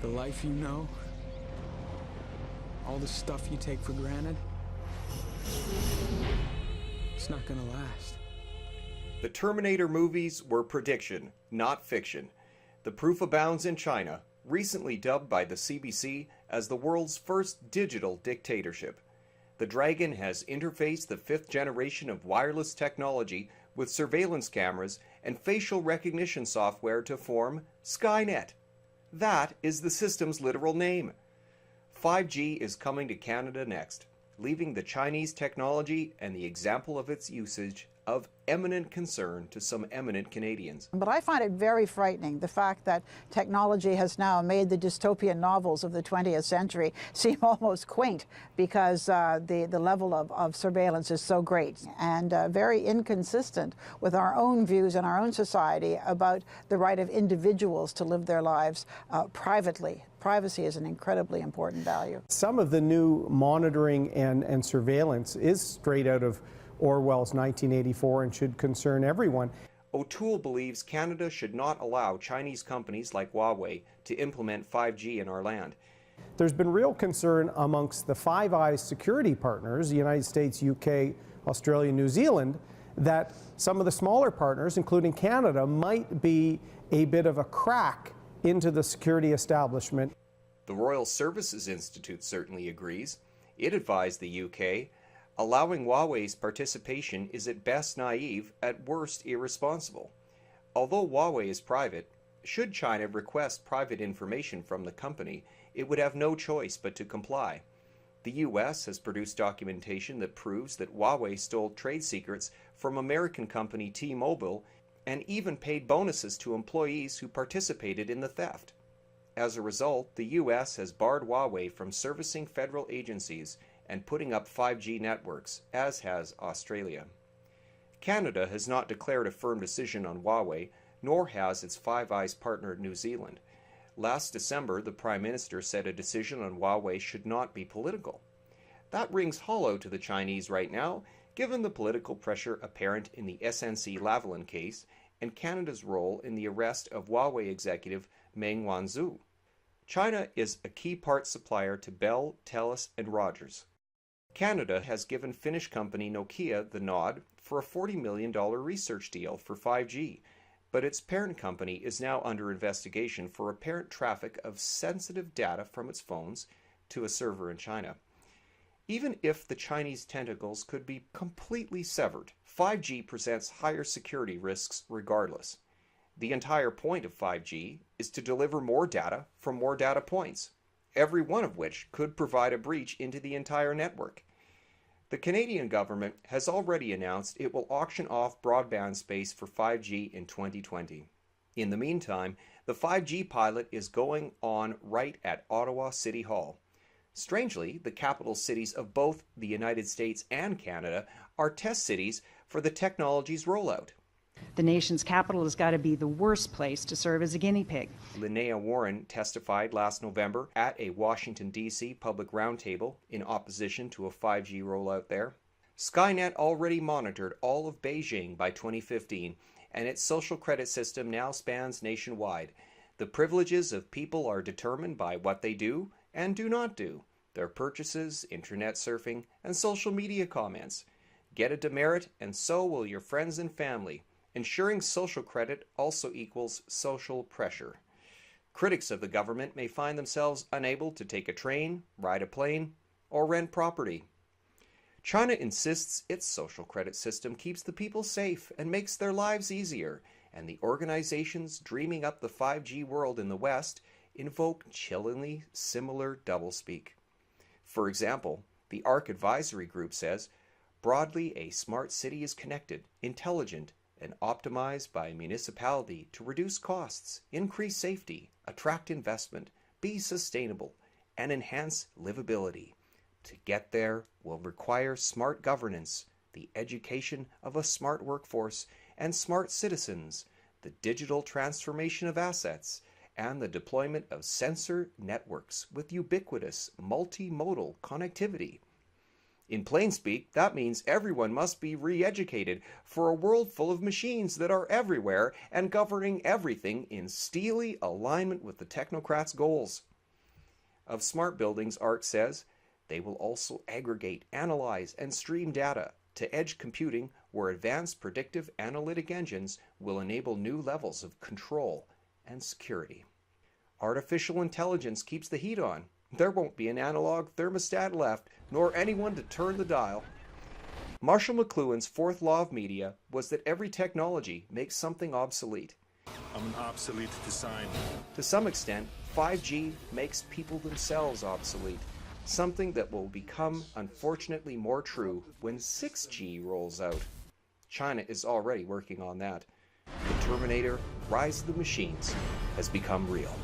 The life you know, all the stuff you take for granted, it's not gonna last. The Terminator movies were prediction, not fiction. The proof abounds in China, recently dubbed by the CBC as the world's first digital dictatorship. The Dragon has interfaced the fifth generation of wireless technology with surveillance cameras and facial recognition software to form Skynet. That is the system's literal name. 5G is coming to Canada next, leaving the Chinese technology and the example of its usage of eminent concern to some eminent Canadians. But I find it very frightening, the fact that technology has now made the dystopian novels of the 20th century seem almost quaint, because the level of surveillance is so great and very inconsistent with our own views in our own society about the right of individuals to live their lives privately. Privacy is an incredibly important value. Some of the new monitoring and surveillance is straight out of Orwell's 1984 and should concern everyone. O'Toole believes Canada should not allow Chinese companies like Huawei to implement 5G in our land. There's been real concern amongst the Five Eyes security partners, the United States, UK, Australia, New Zealand, that some of the smaller partners, including Canada, might be a bit of a crack into the security establishment. The Royal Services Institute certainly agrees. It advised the UK, allowing Huawei's participation is at best naive, at worst irresponsible. Although Huawei is private, should China request private information from the company, it would have no choice but to comply. The US has produced documentation that proves that Huawei stole trade secrets from American company T-Mobile and even paid bonuses to employees who participated in the theft. As a result, the US has barred Huawei from servicing federal agencies and putting up 5G networks, as has Australia. Canada has not declared a firm decision on Huawei, nor has its Five Eyes partner New Zealand. Last December, the Prime Minister said a decision on Huawei should not be political. That rings hollow to the Chinese right now, given the political pressure apparent in the SNC-Lavalin case and Canada's role in the arrest of Huawei executive Meng Wanzhou. China is a key part supplier to Bell, Telus, and Rogers. Canada has given Finnish company Nokia the nod for a $40 million research deal for 5G, but its parent company is now under investigation for apparent traffic of sensitive data from its phones to a server in China. Even if the Chinese tentacles could be completely severed, 5G presents higher security risks regardless. The entire point of 5G is to deliver more data from more data points, every one of which could provide a breach into the entire network. The Canadian government has already announced it will auction off broadband space for 5G in 2020. In the meantime, the 5G pilot is going on right at Ottawa City Hall. Strangely, the capital cities of both the United States and Canada are test cities for the technology's rollout. The nation's capital has got to be the worst place to serve as a guinea pig. Linnea Warren testified last November at a Washington, D.C. public roundtable in opposition to a 5G rollout there. Skynet already monitored all of Beijing by 2015, and its social credit system now spans nationwide. The privileges of people are determined by what they do and do not do, their purchases, internet surfing, and social media comments. Get a demerit, and so will your friends and family. Ensuring social credit also equals social pressure. Critics of the government may find themselves unable to take a train, ride a plane, or rent property. China insists its social credit system keeps the people safe and makes their lives easier, and the organizations dreaming up the 5G world in the West invoke chillingly similar doublespeak. For example, the ARC Advisory Group says, broadly, a smart city is connected, intelligent, and optimized by a municipality to reduce costs, increase safety, attract investment, be sustainable, and enhance livability. To get there will require smart governance, the education of a smart workforce and smart citizens, the digital transformation of assets, and the deployment of sensor networks with ubiquitous multimodal connectivity. In plain speak, that means everyone must be re-educated for a world full of machines that are everywhere and governing everything in steely alignment with the technocrats' goals. of smart buildings, Art says, they will also aggregate, analyze, and stream data to edge computing where advanced predictive analytic engines will enable new levels of control and security. Artificial intelligence keeps the heat on. There won't be an analog thermostat left, nor anyone to turn the dial. Marshall McLuhan's fourth law of media was that every technology makes something obsolete. I'm an obsolete design. To some extent, 5G makes people themselves obsolete, something that will become unfortunately more true when 6G rolls out. China is already working on that. The Terminator, Rise of the Machines, has become real.